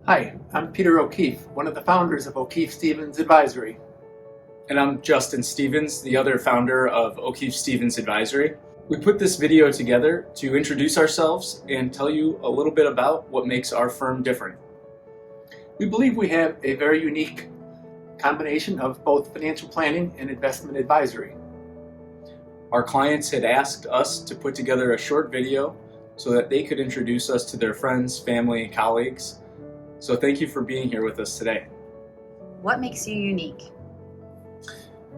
Hi, I'm Peter O'Keefe, one of the founders of O'Keefe Stevens Advisory. And I'm Justin Stevens, the other founder of O'Keefe Stevens Advisory. We put this video together to introduce ourselves and tell you a little bit about what makes our firm different. We believe we have a very unique combination of both financial planning and investment advisory. Our clients had asked us to put together a short video so that they could introduce us to their friends, family, and colleagues. So thank you for being here with us today. What makes you unique?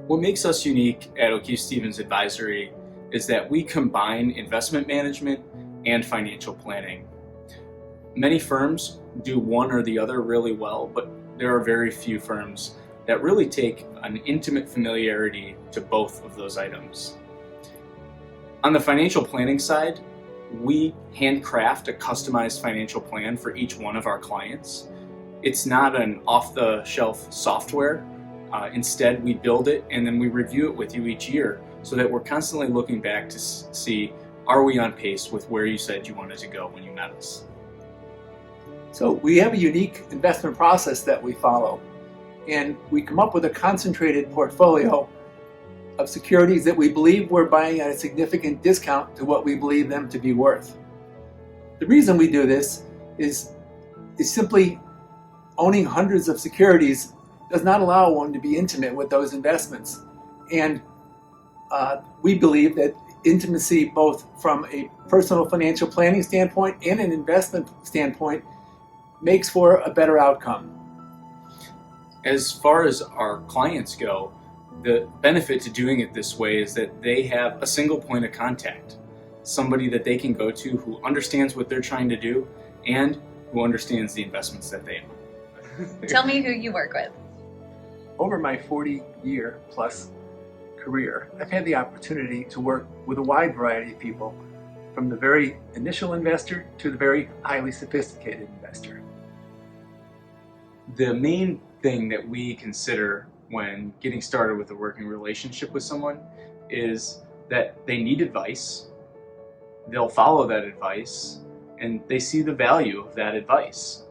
What makes us unique at O'Keefe Stevens Advisory is that we combine investment management and financial planning. Many firms do one or the other really well, but there are very few firms that really take an intimate familiarity to both of those items. On the financial planning side, we handcraft a customized financial plan for each one of our clients. It's not an off-the-shelf software. Instead, we build it and then we review it with you each year so that we're constantly looking back to see, are we on pace with where you said you wanted to go when you met us? So we have a unique investment process that we follow, and we come up with a concentrated portfolio of securities that we believe we're buying at a significant discount to what we believe them to be worth. The reason we do this is simply owning hundreds of securities does not allow one to be intimate with those investments. And we believe that intimacy, both from a personal financial planning standpoint and an investment standpoint, makes for a better outcome. As far as our clients go, the benefit to doing it this way is that they have a single point of contact, somebody that they can go to who understands what they're trying to do and who understands the investments that they own. Tell me who you work with. Over my 40-year plus career, I've had the opportunity to work with a wide variety of people, from the very initial investor to the very highly sophisticated investor. The main thing that we consider when getting started with a working relationship with someone is that they need advice, they'll follow that advice, and they see the value of that advice.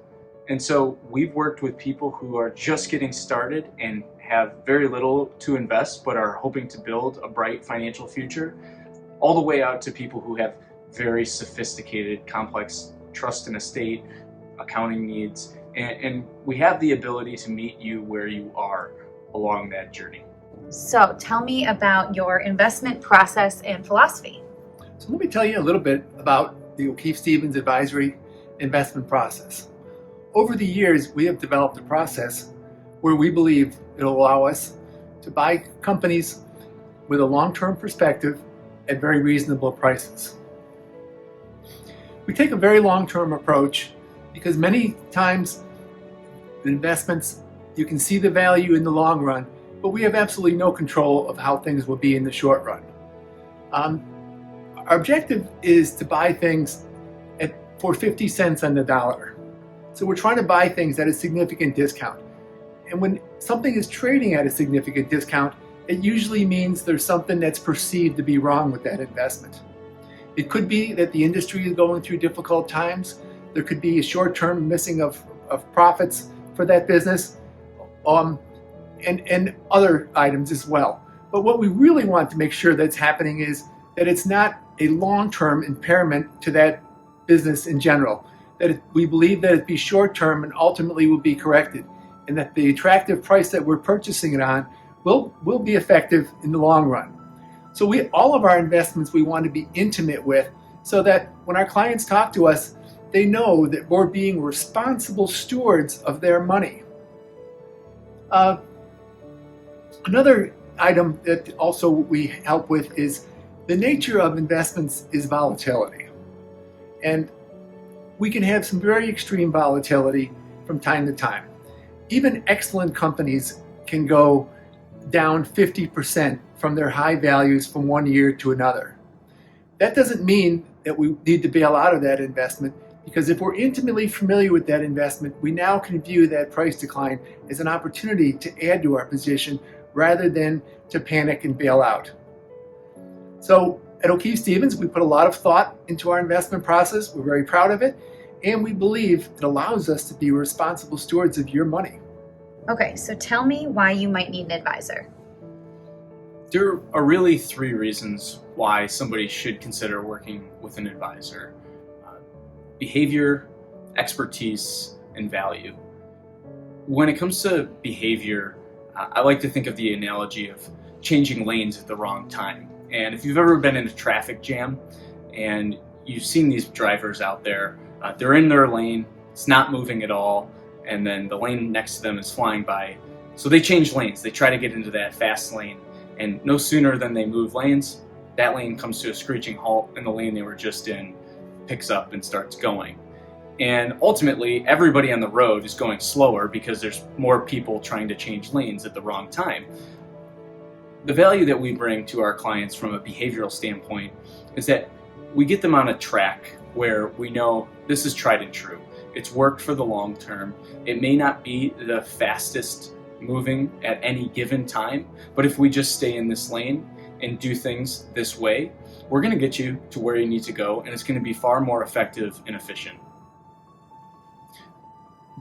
And so we've worked with people who are just getting started and have very little to invest but are hoping to build a bright financial future, all the way out to people who have very sophisticated, complex trust and estate accounting needs. And we have the ability to meet you where you are along that journey. So tell me about your investment process and philosophy. So let me tell you a little bit about the O'Keefe Stevens Advisory investment process. Over the years, we have developed a process where we believe it'll allow us to buy companies with a long-term perspective at very reasonable prices. We take a very long-term approach because many times the investments, you can see the value in the long run, but we have absolutely no control of how things will be in the short run. Our objective is to buy things for 50 cents on the dollar. So we're trying to buy things at a significant discount. And when something is trading at a significant discount, it usually means there's something that's perceived to be wrong with that investment. It could be that the industry is going through difficult times. There could be a short-term missing of profits for that business, and other items as well. But what we really want to make sure that's happening is that it's not a long-term impairment to that business in general, that we believe that it be short-term and ultimately will be corrected, and that the attractive price that we're purchasing it on will be effective in the long run. So all of our investments we want to be intimate with, so that when our clients talk to us, they know that we're being responsible stewards of their money. Another item that also we help with is the nature of investments is volatility. And we can have some very extreme volatility from time to time. Even excellent companies can go down 50% from their high values from one year to another. That doesn't mean that we need to bail out of that investment, because if we're intimately familiar with that investment, we now can view that price decline as an opportunity to add to our position rather than to panic and bail out. So at O'Keefe Stevens, we put a lot of thought into our investment process. We're very proud of it. and we believe it allows us to be responsible stewards of your money. Okay, so tell me why you might need an advisor. There are really 3 reasons why somebody should consider working with an advisor: behavior, expertise, and value. When it comes to behavior, I like to think of the analogy of changing lanes at the wrong time. And if you've ever been in a traffic jam and you've seen these drivers out there, they're in their lane, it's not moving at all, and then the lane next to them is flying by. So they change lanes, they try to get into that fast lane, and no sooner than they move lanes, that lane comes to a screeching halt and the lane they were just in picks up and starts going. And ultimately, everybody on the road is going slower because there's more people trying to change lanes at the wrong time. The value that we bring to our clients from a behavioral standpoint is that we get them on a track where we know this is tried and true. It's worked for the long term. It may not be the fastest moving at any given time, but if we just stay in this lane and do things this way, we're going to get you to where you need to go, and it's going to be far more effective and efficient.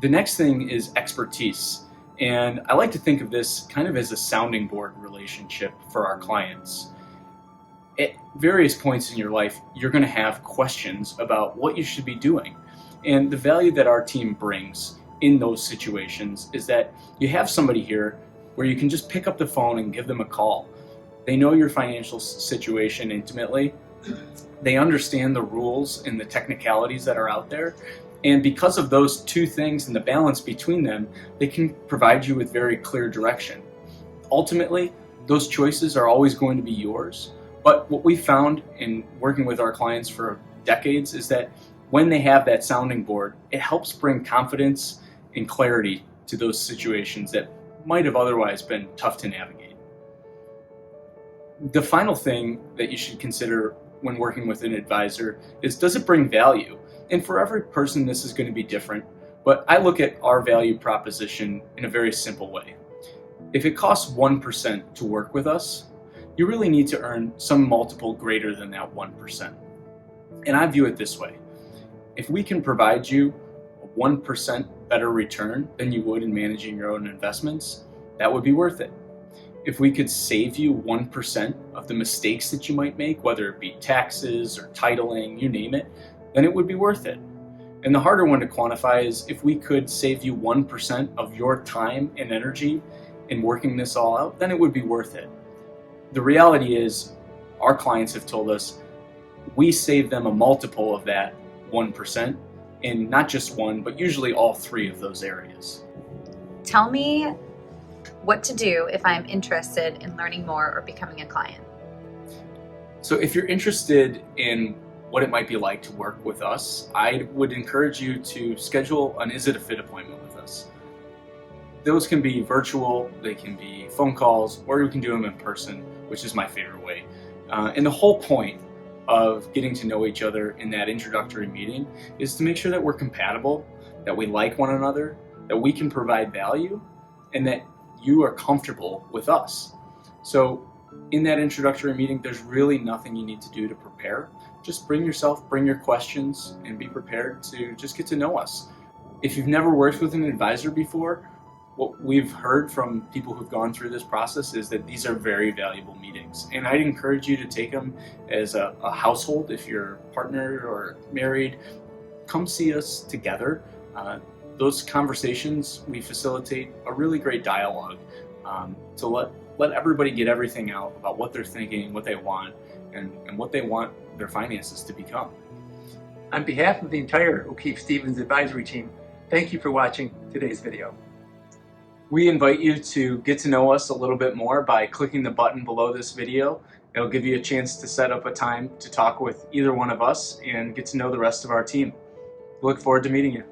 The next thing is expertise. And I like to think of this kind of as a sounding board relationship for our clients. At various points in your life, you're going to have questions about what you should be doing. And the value that our team brings in those situations is that you have somebody here where you can just pick up the phone and give them a call. They know your financial situation intimately. They understand the rules and the technicalities that are out there. And because of those 2 things and the balance between them, they can provide you with very clear direction. Ultimately, those choices are always going to be yours. But what we found in working with our clients for decades is that when they have that sounding board, it helps bring confidence and clarity to those situations that might have otherwise been tough to navigate. The final thing that you should consider when working with an advisor is, does it bring value? And for every person, this is going to be different, but I look at our value proposition in a very simple way. If it costs 1% to work with us, you really need to earn some multiple greater than that 1%. And I view it this way. If we can provide you a 1% better return than you would in managing your own investments, that would be worth it. If we could save you 1% of the mistakes that you might make, whether it be taxes or titling, you name it, then it would be worth it. And the harder one to quantify is if we could save you 1% of your time and energy in working this all out, then it would be worth it. The reality is, our clients have told us we save them a multiple of that 1% in not just one, but usually all 3 of those areas. Tell me what to do if I'm interested in learning more or becoming a client. So if you're interested in what it might be like to work with us, I would encourage you to schedule an Is It a Fit appointment with us. Those can be virtual, they can be phone calls, or you can do them in person, which is my favorite way. And the whole point of getting to know each other in that introductory meeting is to make sure that we're compatible, that we like one another, that we can provide value, and that you are comfortable with us. So in that introductory meeting, there's really nothing you need to do to prepare. Just bring yourself, bring your questions, and be prepared to just get to know us. If you've never worked with an advisor before, what we've heard from people who've gone through this process is that these are very valuable meetings. And I'd encourage you to take them as a household. If you're partnered or married, come see us together. Those conversations, we facilitate a really great dialogue to let everybody get everything out about what they're thinking, what they want, and what they want their finances to become. On behalf of the entire O'Keefe Stevens advisory team, thank you for watching today's video. We invite you to get to know us a little bit more by clicking the button below this video. It'll give you a chance to set up a time to talk with either one of us and get to know the rest of our team. We look forward to meeting you.